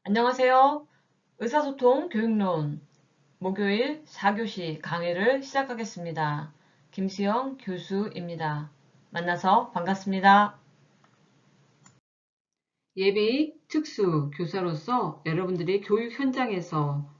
안녕하세요. 의사소통 교육론 목요일 4교시 강의를 시작하겠습니다. 김수영 교수입니다. 만나서 반갑습니다. 예비 특수 교사로서 여러분들이 교육 현장에서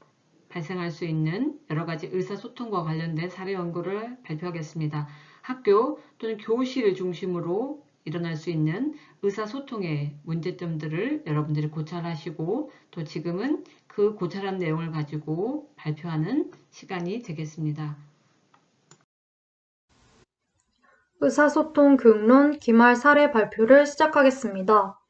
발생할 수 있는 여러 가지 의사소통과 관련된 사례 연구를 발표하겠습니다. 학교 또는 교실을 중심으로 일어날 수 있는 의사소통의 문제점들을 여러분들이 고찰하시고 또 지금은 그 고찰한 내용을 가지고 발표하는 시간이 되겠습니다. 의사소통 교육론 기말 사례 발표를 시작하겠습니다.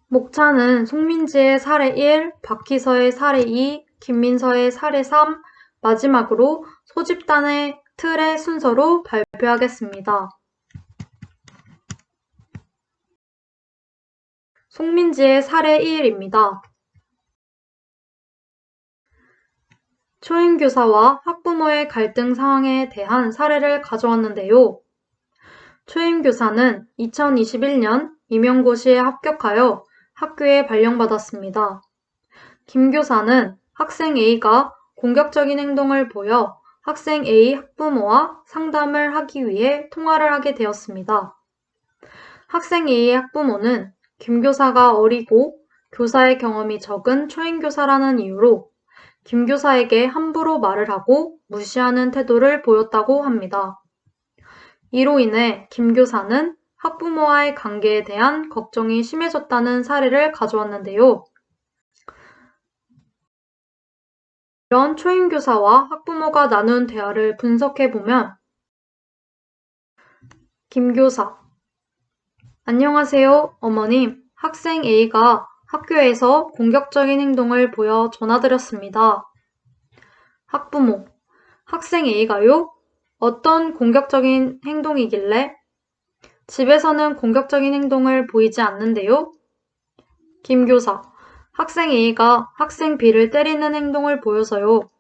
목차는 송민지의 사례 1, 박희서의 사례 2, 김민서의 사례 3, 마지막으로 소집단의 틀의 순서로 발표하겠습니다. 송민지의 사례 1입니다. 초임교사와 학부모의 갈등 상황에 대한 사례를 가져왔는데요. 초임교사는 2021년 임용고시에 합격하여 학교에 발령받았습니다. 김교사는 학생 A가 공격적인 행동을 보여 학생 A 학부모와 상담을 하기 위해 통화를 하게 되었습니다. 학생 A의 학부모는 김교사가 어리고 교사의 경험이 적은 초임교사라는 이유로 김교사에게 함부로 말을 하고 무시하는 태도를 보였다고 합니다. 이로 인해 김교사는 학부모와의 관계에 대한 걱정이 심해졌다는 사례를 가져왔는데요. 이런 초임교사와 학부모가 나눈 대화를 분석해보면 김교사: 안녕하세요, 어머님. 학생 A가 학교에서 공격적인 행동을 보여 전화드렸습니다. 학부모: 학생 A가요? 어떤 공격적인 행동이길래? 집에서는 공격적인 행동을 보이지 않는데요? 김교사: 학생 A가 학생 B를 때리는 행동을 보여서요.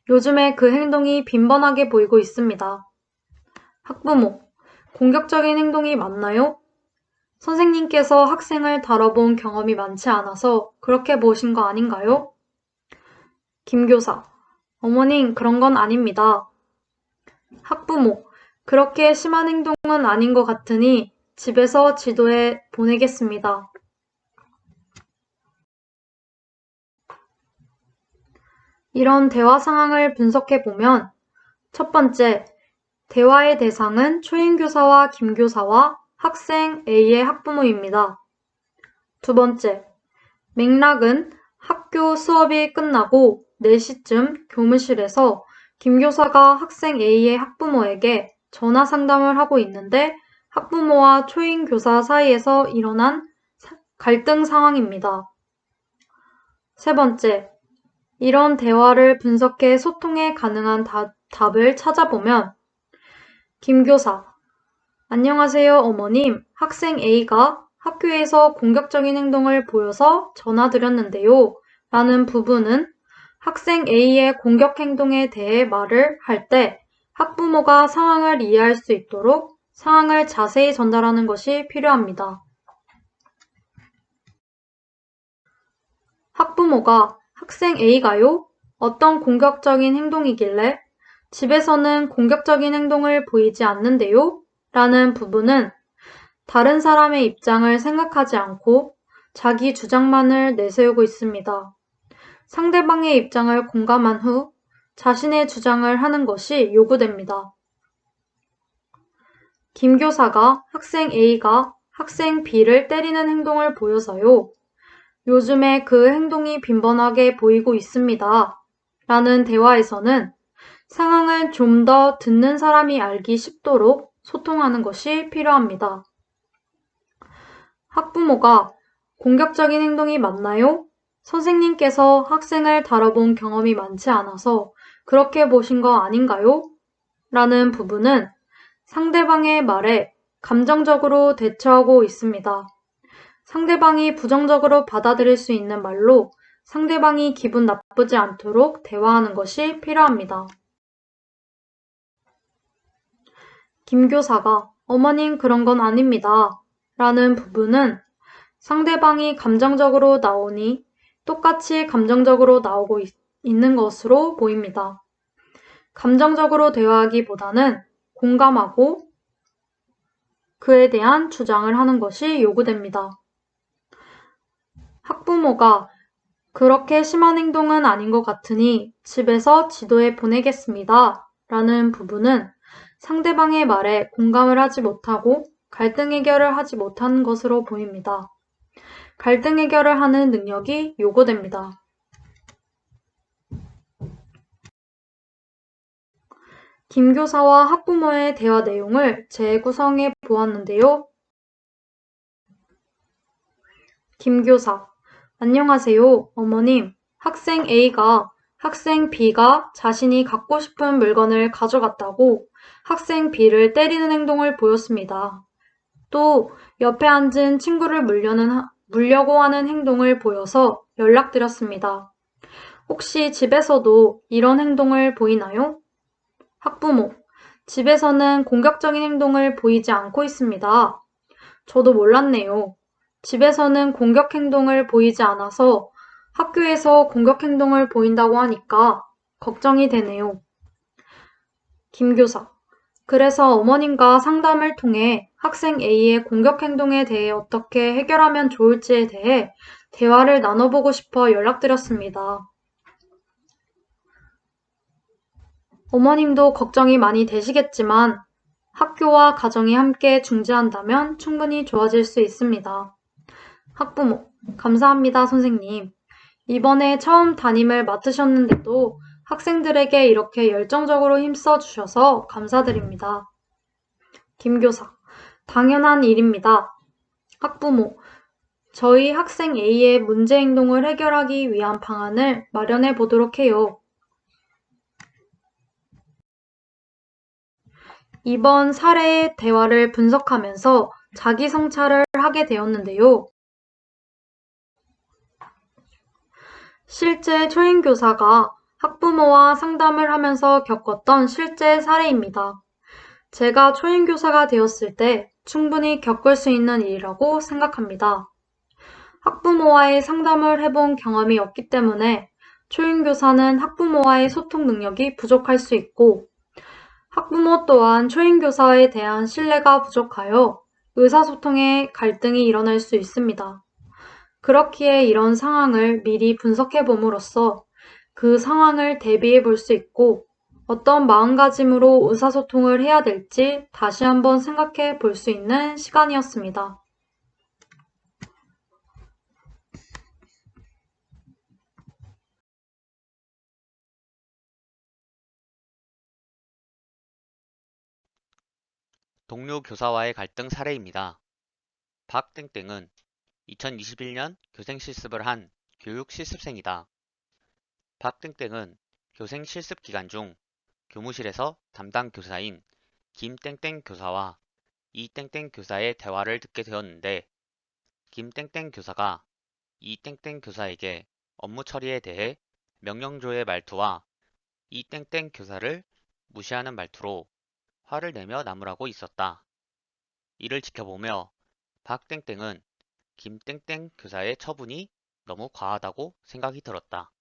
요즘에 그 행동이 빈번하게 보이고 있습니다. 학부모: 공격적인 행동이 맞나요? 선생님께서 학생을 다뤄본 경험이 많지 않아서 그렇게 보신 거 아닌가요? 김교사: 어머님, 그런 건 아닙니다. 학부모: 그렇게 심한 행동은 아닌 것 같으니 집에서 지도에 보내겠습니다. 이런 대화 상황을 분석해보면 첫 번째, 대화의 대상은 초임교사와 김교사와 학생 A의 학부모입니다. 두 번째, 맥락은 학교 수업이 끝나고 4시쯤 교무실에서 김교사가 학생 A의 학부모에게 전화 상담을 하고 있는데 학부모와 초임교사 사이에서 일어난 갈등 상황입니다. 세 번째, 이런 대화를 분석해 소통에 가능한 답을 찾아보면 김교사: 안녕하세요, 어머님. 학생 A가 학교에서 공격적인 행동을 보여서 전화드렸는데요. 라는 부분은 학생 A의 공격 행동에 대해 말을 할 때 학부모가 상황을 이해할 수 있도록 상황을 자세히 전달하는 것이 필요합니다. 학부모가 학생 A가요? 어떤 공격적인 행동이길래? 집에서는 공격적인 행동을 보이지 않는데요? 라는 부분은 다른 사람의 입장을 생각하지 않고 자기 주장만을 내세우고 있습니다. 상대방의 입장을 공감한 후 자신의 주장을 하는 것이 요구됩니다. 김교사가 학생 A가 학생 B를 때리는 행동을 보여서요. 요즘에 그 행동이 빈번하게 보이고 있습니다. 라는 대화에서는 상황을 좀 더 듣는 사람이 알기 쉽도록 소통하는 것이 필요합니다. 학부모가 공격적인 행동이 맞나요? 선생님께서 학생을 다뤄본 경험이 많지 않아서 그렇게 보신 거 아닌가요? 라는 부분은 상대방의 말에 감정적으로 대처하고 있습니다. 상대방이 부정적으로 받아들일 수 있는 말로 상대방이 기분 나쁘지 않도록 대화하는 것이 필요합니다. 김 교사가 어머님 그런 건 아닙니다. 라는 부분은 상대방이 감정적으로 나오니 똑같이 감정적으로 나오고 있는 것으로 보입니다. 감정적으로 대화하기보다는 공감하고 그에 대한 주장을 하는 것이 요구됩니다. 학부모가 그렇게 심한 행동은 아닌 것 같으니 집에서 지도해 보내겠습니다. 라는 부분은 상대방의 말에 공감을 하지 못하고 갈등 해결을 하지 못하는 것으로 보입니다. 갈등 해결을 하는 능력이 요구됩니다. 김 교사와 학부모의 대화 내용을 재구성해 보았는데요. 김 교사, 안녕하세요, 어머님. 학생 A가 학생 B가 자신이 갖고 싶은 물건을 가져갔다고 학생 B를 때리는 행동을 보였습니다. 또 옆에 앉은 친구를 물려고 하는 행동을 보여서 연락드렸습니다. 혹시 집에서도 이런 행동을 보이나요? 학부모, 집에서는 공격적인 행동을 보이지 않고 있습니다. 저도 몰랐네요. 집에서는 공격 행동을 보이지 않아서 학교에서 공격 행동을 보인다고 하니까 걱정이 되네요. 김 교사, 그래서 어머님과 상담을 통해 학생 A의 공격 행동에 대해 어떻게 해결하면 좋을지에 대해 대화를 나눠보고 싶어 연락드렸습니다. 어머님도 걱정이 많이 되시겠지만 학교와 가정이 함께 중재한다면 충분히 좋아질 수 있습니다. 학부모, 감사합니다, 선생님. 이번에 처음 담임을 맡으셨는데도 학생들에게 이렇게 열정적으로 힘써 주셔서 감사드립니다. 김 교사, 당연한 일입니다. 학부모, 저희 학생 A의 문제 행동을 해결하기 위한 방안을 마련해 보도록 해요. 이번 사례의 대화를 분석하면서 자기 성찰을 하게 되었는데요. 실제 초임교사가 학부모와 상담을 하면서 겪었던 실제 사례입니다. 제가 초임교사가 되었을 때 충분히 겪을 수 있는 일이라고 생각합니다. 학부모와의 상담을 해본 경험이 없기 때문에 초임교사는 학부모와의 소통 능력이 부족할 수 있고 학부모 또한 초임교사에 대한 신뢰가 부족하여 의사소통에 갈등이 일어날 수 있습니다. 그렇기에 이런 상황을 미리 분석해 봄으로써 그 상황을 대비해 볼 수 있고 어떤 마음가짐으로 의사소통을 해야 될지 다시 한번 생각해 볼 수 있는 시간이었습니다. 동료 교사와의 갈등 사례입니다. 박땡땡은 2021년 교생 실습을 한 교육 실습생이다. 박땡땡은 교생 실습 기간 중 교무실에서 담당 교사인 김땡땡 교사와 이땡땡 교사의 대화를 듣게 되었는데 김땡땡 교사가 이땡땡 교사에게 업무 처리에 대해 명령조의 말투와 이땡땡 교사를 무시하는 말투로 화를 내며 나무라고 있었다. 이를 지켜보며 박땡땡은 김땡땡 교사의 처분이 너무 과하다고 생각이 들었다.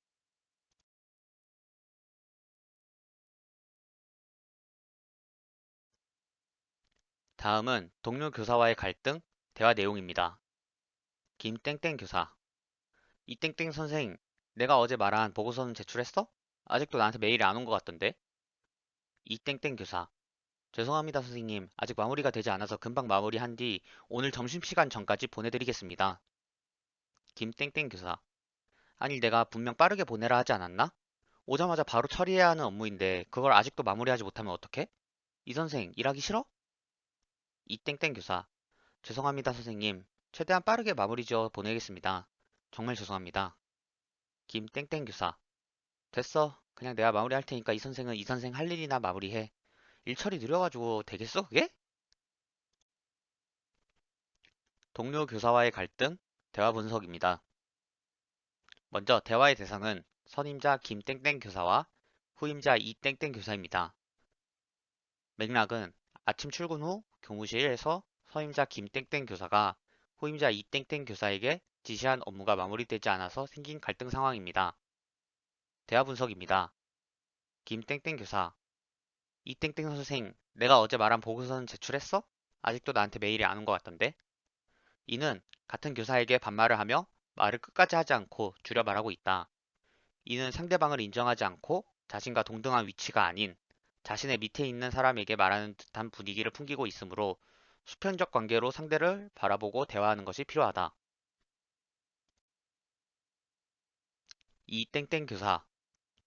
다음은 동료 교사와의 갈등, 대화 내용입니다. 김땡땡 교사, 이땡땡 선생, 내가 어제 말한 보고서는 제출했어? 아직도 나한테 메일이 안 온 것 같던데? 이땡땡 교사, 죄송합니다 선생님, 아직 마무리가 되지 않아서 금방 마무리한 뒤 오늘 점심시간 전까지 보내드리겠습니다. 김땡땡 교사, 아니 내가 분명 빠르게 보내라 하지 않았나? 오자마자 바로 처리해야 하는 업무인데 그걸 아직도 마무리하지 못하면 어떡해? 이 선생, 일하기 싫어? 이땡땡 교사, 죄송합니다 선생님, 최대한 빠르게 마무리 지어 보내겠습니다. 정말 죄송합니다. 김땡땡 교사, 됐어. 그냥 내가 마무리할 테니까 이 선생은 이 선생 할 일이나 마무리해. 일 처리 느려가지고 되겠어 그게? 동료 교사와의 갈등, 대화 분석입니다. 먼저 대화의 대상은 선임자 김땡땡 교사와 후임자 이땡땡 교사입니다. 맥락은 아침 출근 후 교무실에서 선임자 김땡땡 교사가 후임자 이땡땡 교사에게 지시한 업무가 마무리되지 않아서 생긴 갈등 상황입니다. 대화 분석입니다. 김땡땡 교사, 이땡땡 선생, 내가 어제 말한 보고서는 제출했어? 아직도 나한테 메일이 안 온 것 같던데? 이는 같은 교사에게 반말을 하며 말을 끝까지 하지 않고 줄여 말하고 있다. 이는 상대방을 인정하지 않고 자신과 동등한 위치가 아닌 자신의 밑에 있는 사람에게 말하는 듯한 분위기를 풍기고 있으므로 수평적 관계로 상대를 바라보고 대화하는 것이 필요하다. 이 땡땡 교사,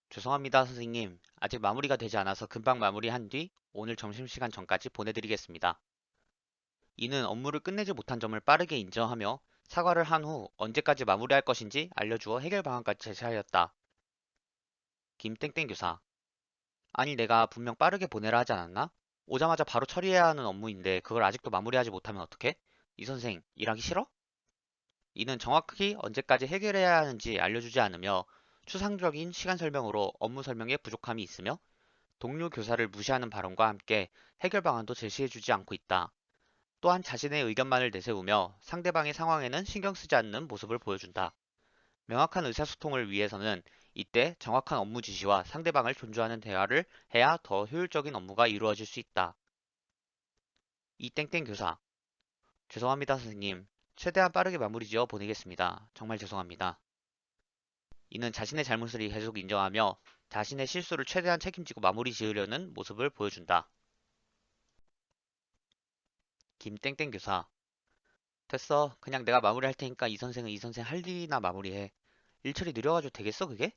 죄송합니다 선생님. 아직 마무리가 되지 않아서 금방 마무리한 뒤 오늘 점심시간 전까지 보내드리겠습니다. 이는 업무를 끝내지 못한 점을 빠르게 인정하며 사과를 한 후 언제까지 마무리할 것인지 알려주어 해결 방안까지 제시하였다. 김땡땡 교사, 아니 내가 분명 빠르게 보내라 하지 않았나? 오자마자 바로 처리해야 하는 업무인데 그걸 아직도 마무리하지 못하면 어떡해? 이 선생, 일하기 싫어? 이는 정확히 언제까지 해결해야 하는지 알려주지 않으며 추상적인 시간 설명으로 업무 설명에 부족함이 있으며 동료 교사를 무시하는 발언과 함께 해결 방안도 제시해주지 않고 있다. 또한 자신의 의견만을 내세우며 상대방의 상황에는 신경 쓰지 않는 모습을 보여준다. 명확한 의사소통을 위해서는 이때 정확한 업무 지시와 상대방을 존중하는 대화를 해야 더 효율적인 업무가 이루어질 수 있다. 이 땡땡 교사, 죄송합니다 선생님. 최대한 빠르게 마무리 지어 보내겠습니다. 정말 죄송합니다. 이는 자신의 잘못을 계속 인정하며 자신의 실수를 최대한 책임지고 마무리 지으려는 모습을 보여준다. 김땡땡 교사, 됐어. 그냥 내가 마무리할 테니까 이 선생은 이 선생 할 일이나 마무리해. 일 처리 느려가지고 되겠어 그게?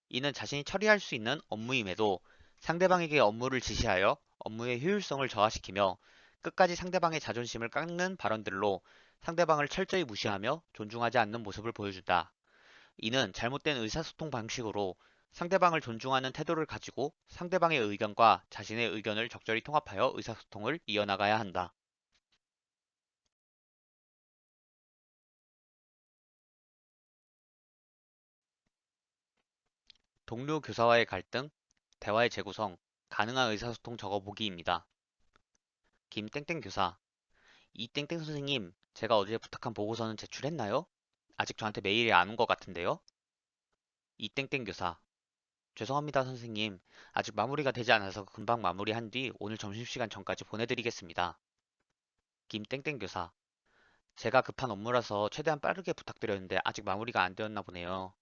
이는 자신이 처리할 수 있는 업무임에도 상대방에게 업무를 지시하여 업무의 효율성을 저하시키며 끝까지 상대방의 자존심을 깎는 발언들로 상대방을 철저히 무시하며 존중하지 않는 모습을 보여준다. 이는 잘못된 의사소통 방식으로 상대방을 존중하는 태도를 가지고 상대방의 의견과 자신의 의견을 적절히 통합하여 의사소통을 이어나가야 한다. 동료 교사와의 갈등, 대화의 재구성, 가능한 의사소통 적어보기입니다. 김땡땡 교사, 이땡땡 선생님, 제가 어제 부탁한 보고서는 제출했나요? 아직 저한테 메일이 안 온 것 같은데요? 이땡땡 교사, 죄송합니다 선생님. 아직 마무리가 되지 않아서 금방 마무리한 뒤 오늘 점심시간 전까지 보내드리겠습니다. 김땡땡 교사, 제가 급한 업무라서 최대한 빠르게 부탁드렸는데 아직 마무리가 안 되었나 보네요.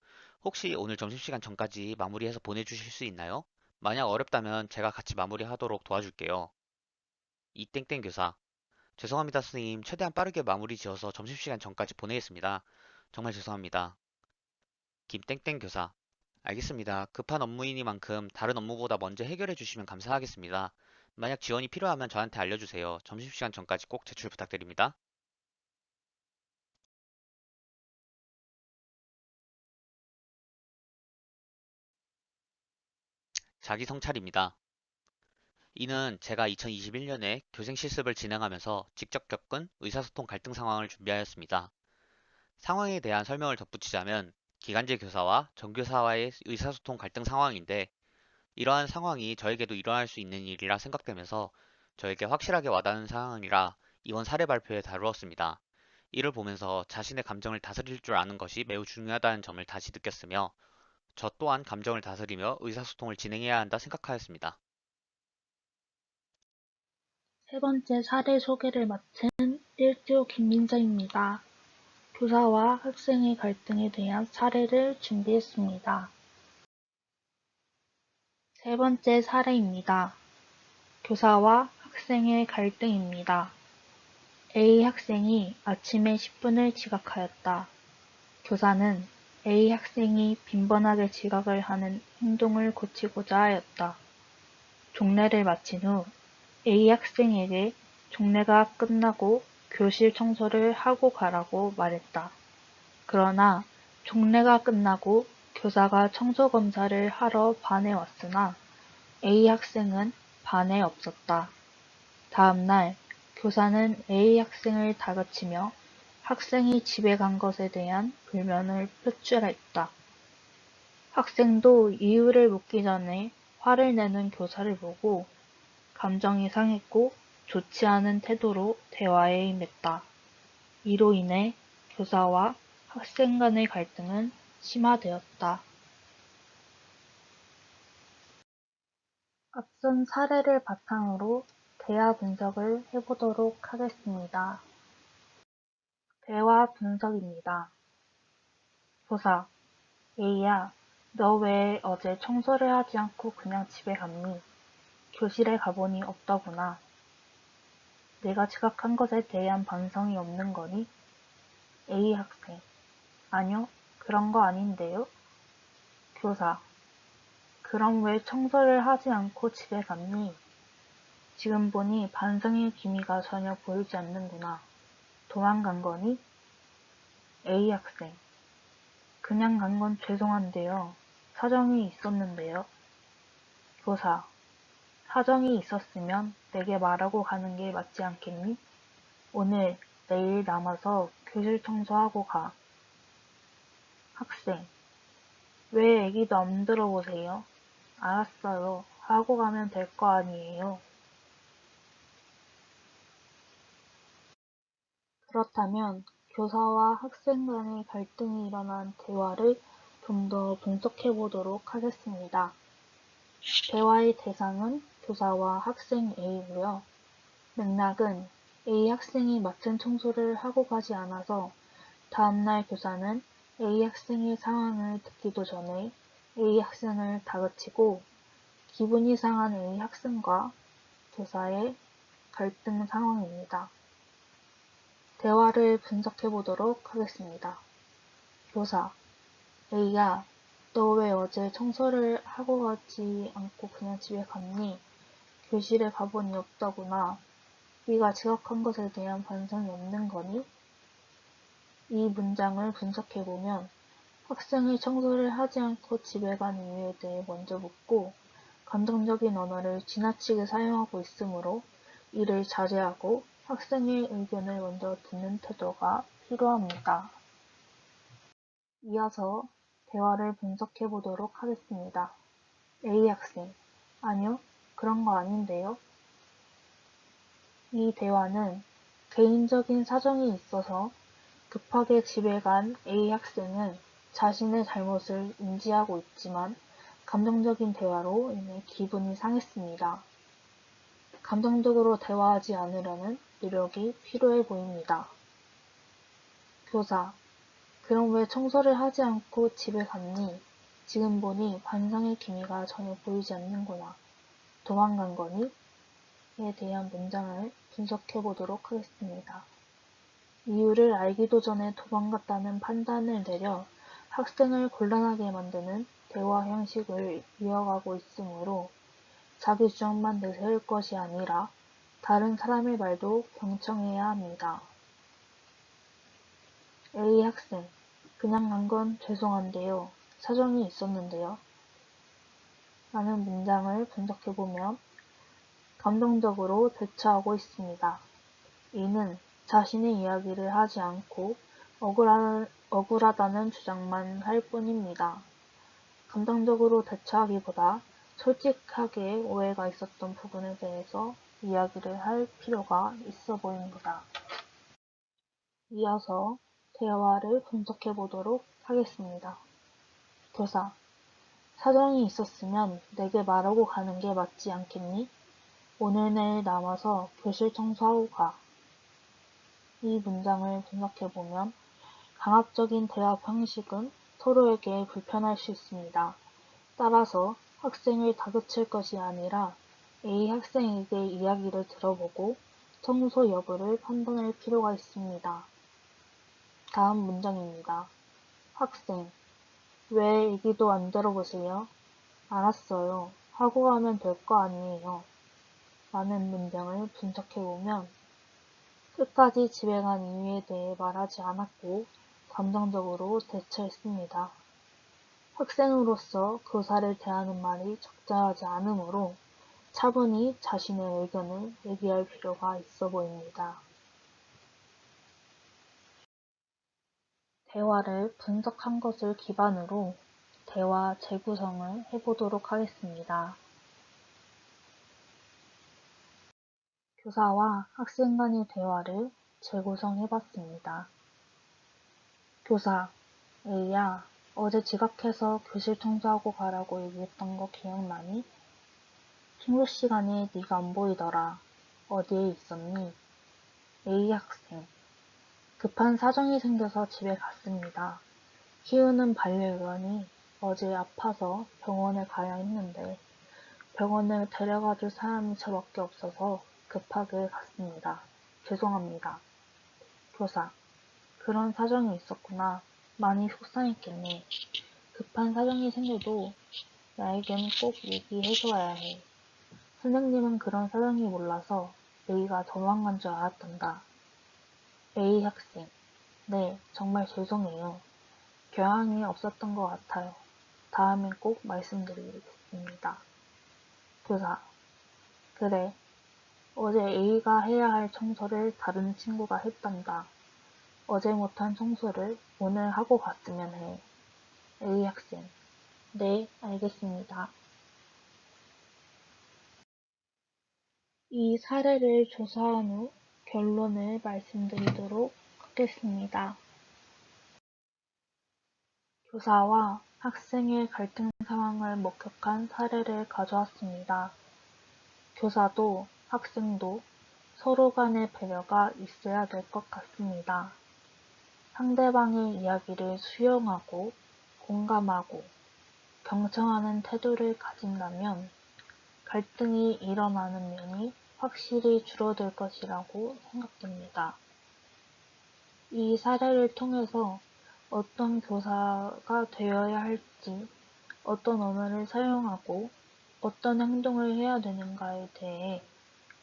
혹시 오늘 점심시간 전까지 마무리해서 보내주실 수 있나요? 만약 어렵다면 제가 같이 마무리하도록 도와줄게요. 이땡땡 교사, 죄송합니다 선생님. 최대한 빠르게 마무리 지어서 점심시간 전까지 보내겠습니다. 정말 죄송합니다. 김땡땡 교사, 알겠습니다. 급한 업무이니만큼 다른 업무보다 먼저 해결해 주시면 감사하겠습니다. 만약 지원이 필요하면 저한테 알려주세요. 점심시간 전까지 꼭 제출 부탁드립니다. 자기 성찰입니다. 이는 제가 2021년에 교생 실습을 진행하면서 직접 겪은 의사소통 갈등 상황을 준비하였습니다. 상황에 대한 설명을 덧붙이자면 기간제 교사와 정교사와의 의사소통 갈등 상황인데 이러한 상황이 저에게도 일어날 수 있는 일이라 생각되면서 저에게 확실하게 와닿는 상황이라 이번 사례 발표에 다루었습니다. 이를 보면서 자신의 감정을 다스릴 줄 아는 것이 매우 중요하다는 점을 다시 느꼈으며 저 또한 감정을 다스리며 의사소통을 진행해야 한다 생각하였습니다. 세 번째 사례 소개를 마친 일지호 김민정입니다. 교사와 학생의 갈등에 대한 사례를 준비했습니다. 세 번째 사례입니다. 교사와 학생의 갈등입니다. A 학생이 아침에 10분을 지각하였다. 교사는 A 학생이 빈번하게 지각을 하는 행동을 고치고자 하였다. 종례를 마친 후 A 학생에게 종례가 끝나고 교실 청소를 하고 가라고 말했다. 그러나 종례가 끝나고 교사가 청소 검사를 하러 반에 왔으나 A 학생은 반에 없었다. 다음날 교사는 A 학생을 다그치며 학생이 집에 간 것에 대한 불만을 표출했다. 학생도 이유를 묻기 전에 화를 내는 교사를 보고 감정이 상했고 좋지 않은 태도로 대화에 임했다. 이로 인해 교사와 학생 간의 갈등은 심화되었다. 앞선 사례를 바탕으로 대화 분석을 해보도록 하겠습니다. 대화 분석입니다. 교사, A야, 너 왜 어제 청소를 하지 않고 그냥 집에 갔니? 교실에 가보니 없더구나. 내가 지각한 것에 대한 반성이 없는 거니? A 학생, 아니요, 그런 거 아닌데요? 교사, 그럼 왜 청소를 하지 않고 집에 갔니? 지금 보니 반성의 기미가 전혀 보이지 않는구나. 도망간 거니? A 학생, 그냥 간 건 죄송한데요. 사정이 있었는데요. 교사, 사정이 있었으면 내게 말하고 가는 게 맞지 않겠니? 오늘, 내일 남아서 교실 청소하고 가. 학생, 왜 애기도 안 들어보세요? 알았어요. 하고 가면 될 거 아니에요. 그렇다면 교사와 학생 간의 갈등이 일어난 대화를 좀 더 분석해 보도록 하겠습니다. 대화의 대상은 교사와 학생 A고요. 맥락은 A 학생이 맡은 청소를 하고 가지 않아서 다음날 교사는 A 학생의 상황을 듣기도 전에 A 학생을 다그치고 기분이 상한 A 학생과 교사의 갈등 상황입니다. 대화를 분석해 보도록 하겠습니다. 교사, A야, 너 왜 어제 청소를 하고 가지 않고 그냥 집에 갔니? 교실에 가보니 없더구나. 네가 지각한 것에 대한 반성이 없는 거니? 이 문장을 분석해 보면 학생이 청소를 하지 않고 집에 간 이유에 대해 먼저 묻고 감정적인 언어를 지나치게 사용하고 있으므로 이를 자제하고 학생의 의견을 먼저 듣는 태도가 필요합니다. 이어서 대화를 분석해 보도록 하겠습니다. A 학생, 아니요, 그런 거 아닌데요. 이 대화는 개인적인 사정이 있어서 급하게 집에 간 A 학생은 자신의 잘못을 인지하고 있지만 감정적인 대화로 인해 기분이 상했습니다. 감정적으로 대화하지 않으려는 노력이 필요해 보입니다. 교사, 그럼 왜 청소를 하지 않고 집에 갔니? 지금 보니 반성의 기미가 전혀 보이지 않는구나. 도망간 거니? 에 대한 문장을 분석해 보도록 하겠습니다. 이유를 알기도 전에 도망갔다는 판단을 내려 학생을 곤란하게 만드는 대화 형식을 이어가고 있으므로 자기 주장만 내세울 것이 아니라 다른 사람의 말도 경청해야 합니다. A 학생, 그냥 간 건 죄송한데요. 사정이 있었는데요. 라는 문장을 분석해보면 감정적으로 대처하고 있습니다. 이는 자신의 이야기를 하지 않고 억울하다는 주장만 할 뿐입니다. 감정적으로 대처하기보다 솔직하게 오해가 있었던 부분에 대해서 이야기를 할 필요가 있어 보입니다. 이어서 대화를 분석해 보도록 하겠습니다. 교사, 사정이 있었으면 내게 말하고 가는 게 맞지 않겠니? 오늘 내일 남아서 교실 청소하고 가. 이 문장을 분석해보면 강압적인 대화 형식은 서로에게 불편할 수 있습니다. 따라서 학생을 다그칠 것이 아니라 A 학생에게 이야기를 들어보고 청소 여부를 판단할 필요가 있습니다. 다음 문장입니다. 학생, 왜 얘기도 안 들어보세요? 알았어요. 하고 가면 될 거 아니에요. 라는 문장을 분석해보면 끝까지 집에 간 이유에 대해 말하지 않았고 감정적으로 대처했습니다. 학생으로서 교사를 대하는 말이 적절하지 않으므로 차분히 자신의 의견을 얘기할 필요가 있어 보입니다. 대화를 분석한 것을 기반으로 대화 재구성을 해보도록 하겠습니다. 교사와 학생 간의 대화를 재구성해봤습니다. 교사, A야, 어제 지각해서 교실 청소하고 가라고 얘기했던 거 기억나니? 친구 시간에 네가 안 보이더라. 어디에 있었니? A 학생, 급한 사정이 생겨서 집에 갔습니다. 키우는 반려견이 어제 아파서 병원에 가야 했는데 병원에 데려가줄 사람이 저밖에 없어서 급하게 갔습니다. 죄송합니다. 교사, 그런 사정이 있었구나. 많이 속상했겠네. 급한 사정이 생겨도 나에겐 꼭 얘기해줘야 해. 선생님은 그런 사정이 몰라서 A가 도망간 줄 알았단다. A 학생, 네, 정말 죄송해요. 교양이 없었던 것 같아요. 다음엔 꼭 말씀드리겠습니다. 교사, 그래. 어제 A가 해야 할 청소를 다른 친구가 했단다. 어제 못한 청소를 오늘 하고 갔으면 해. A 학생, 네, 알겠습니다. 이 사례를 조사한 후 결론을 말씀드리도록 하겠습니다. 교사와 학생의 갈등 상황을 목격한 사례를 가져왔습니다. 교사도 학생도 서로 간의 배려가 있어야 될 것 같습니다. 상대방의 이야기를 수용하고 공감하고 경청하는 태도를 가진다면 갈등이 일어나는 면이 확실히 줄어들 것이라고 생각됩니다. 이 사례를 통해서 어떤 교사가 되어야 할지, 어떤 언어를 사용하고 어떤 행동을 해야 되는가에 대해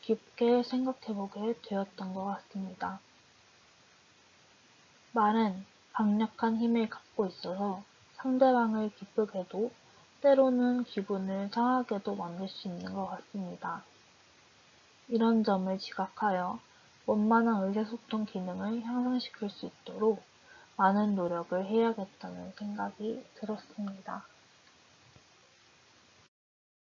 깊게 생각해보게 되었던 것 같습니다. 말은 강력한 힘을 갖고 있어서 상대방을 기쁘게도 때로는 기분을 상하게도 만들 수 있는 것 같습니다. 이런 점을 지각하여 원만한 의사소통 기능을 향상시킬 수 있도록 많은 노력을 해야겠다는 생각이 들었습니다.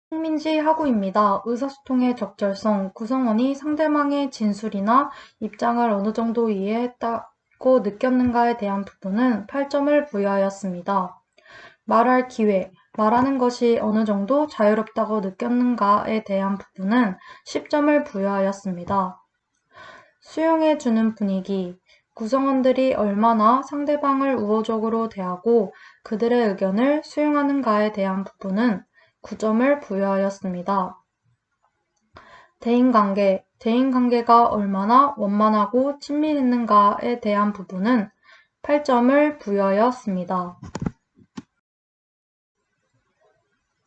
홍민지 학우입니다. 의사소통의 적절성, 구성원이 상대방의 진술이나 입장을 어느 정도 이해했다고 느꼈는가에 대한 부분은 8점을 부여하였습니다. 말할 기회, 말하는 것이 어느 정도 자유롭다고 느꼈는가에 대한 부분은 10점을 부여하였습니다. 수용해주는 분위기, 구성원들이 얼마나 상대방을 우호적으로 대하고 그들의 의견을 수용하는가에 대한 부분은 9점을 부여하였습니다. 대인관계, 대인관계가 얼마나 원만하고 친밀했는가에 대한 부분은 8점을 부여하였습니다.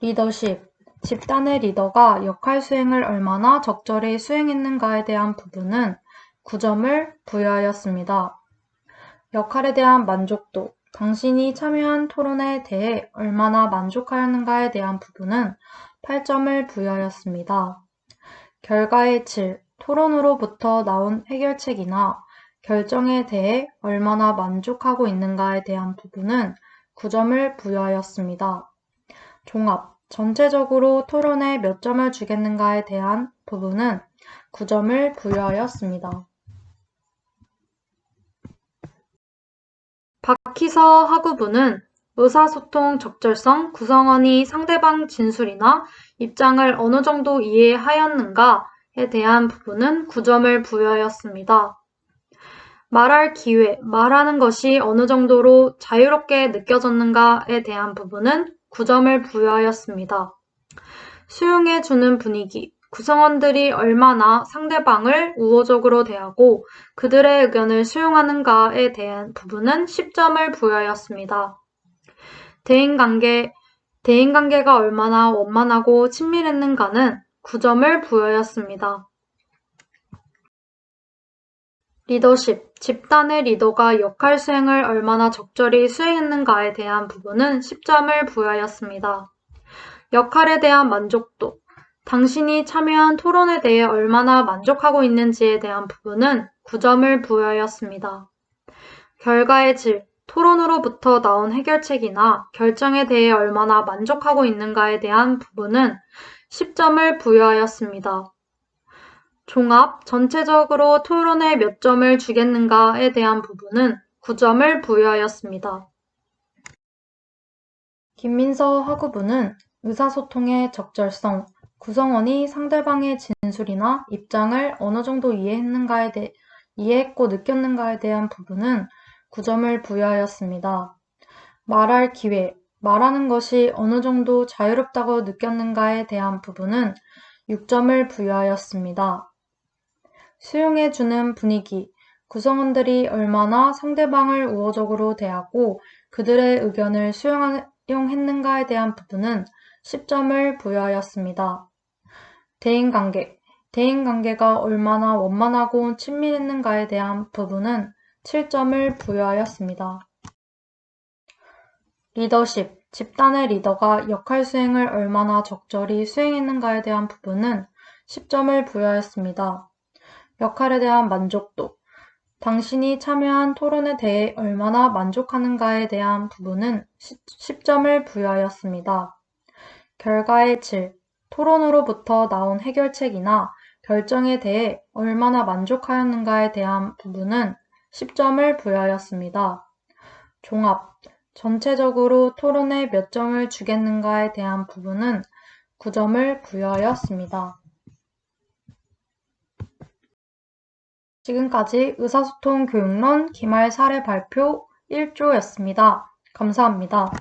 리더십, 집단의 리더가 역할 수행을 얼마나 적절히 수행했는가에 대한 부분은 9점을 부여하였습니다. 역할에 대한 만족도, 당신이 참여한 토론에 대해 얼마나 만족하였는가에 대한 부분은 8점을 부여하였습니다. 결과의 질, 토론으로부터 나온 해결책이나 결정에 대해 얼마나 만족하고 있는가에 대한 부분은 9점을 부여하였습니다. 종합, 전체적으로 토론에 몇 점을 주겠는가에 대한 부분은 9점을 부여하였습니다. 박희서 학우부는 의사소통 적절성, 구성원이 상대방 진술이나 입장을 어느 정도 이해하였는가에 대한 부분은 9점을 부여하였습니다. 말할 기회, 말하는 것이 어느 정도로 자유롭게 느껴졌는가에 대한 부분은 9점을 부여하였습니다. 수용해주는 분위기, 구성원들이 얼마나 상대방을 우호적으로 대하고 그들의 의견을 수용하는가에 대한 부분은 10점을 부여하였습니다. 대인관계가 얼마나 원만하고 친밀했는가는 9점을 부여하였습니다. 리더십, 집단의 리더가 역할 수행을 얼마나 적절히 수행했는가에 대한 부분은 10점을 부여하였습니다. 역할에 대한 만족도, 당신이 참여한 토론에 대해 얼마나 만족하고 있는지에 대한 부분은 9점을 부여하였습니다. 결과의 질, 토론으로부터 나온 해결책이나 결정에 대해 얼마나 만족하고 있는가에 대한 부분은 10점을 부여하였습니다. 종합, 전체적으로 토론에 몇 점을 주겠는가에 대한 부분은 9점을 부여하였습니다. 김민서 학우부는 의사소통의 적절성, 구성원이 상대방의 진술이나 입장을 어느 정도 이해했고 느꼈는가에 대한 부분은 9점을 부여하였습니다. 말할 기회, 말하는 것이 어느 정도 자유롭다고 느꼈는가에 대한 부분은 6점을 부여하였습니다. 수용해주는 분위기, 구성원들이 얼마나 상대방을 우호적으로 대하고 그들의 의견을 수용했는가에 대한 부분은 10점을 부여하였습니다. 대인관계, 대인관계가 얼마나 원만하고 친밀했는가에 대한 부분은 7점을 부여하였습니다. 리더십, 집단의 리더가 역할 수행을 얼마나 적절히 수행했는가에 대한 부분은 10점을 부여하였습니다. 역할에 대한 만족도, 당신이 참여한 토론에 대해 얼마나 만족하는가에 대한 부분은 10점을 부여하였습니다. 결과의 질, 토론으로부터 나온 해결책이나 결정에 대해 얼마나 만족하였는가에 대한 부분은 10점을 부여하였습니다. 종합, 전체적으로 토론에 몇 점을 주겠는가에 대한 부분은 9점을 부여하였습니다. 지금까지 의사소통 교육론 기말 사례 발표 1조였습니다. 감사합니다.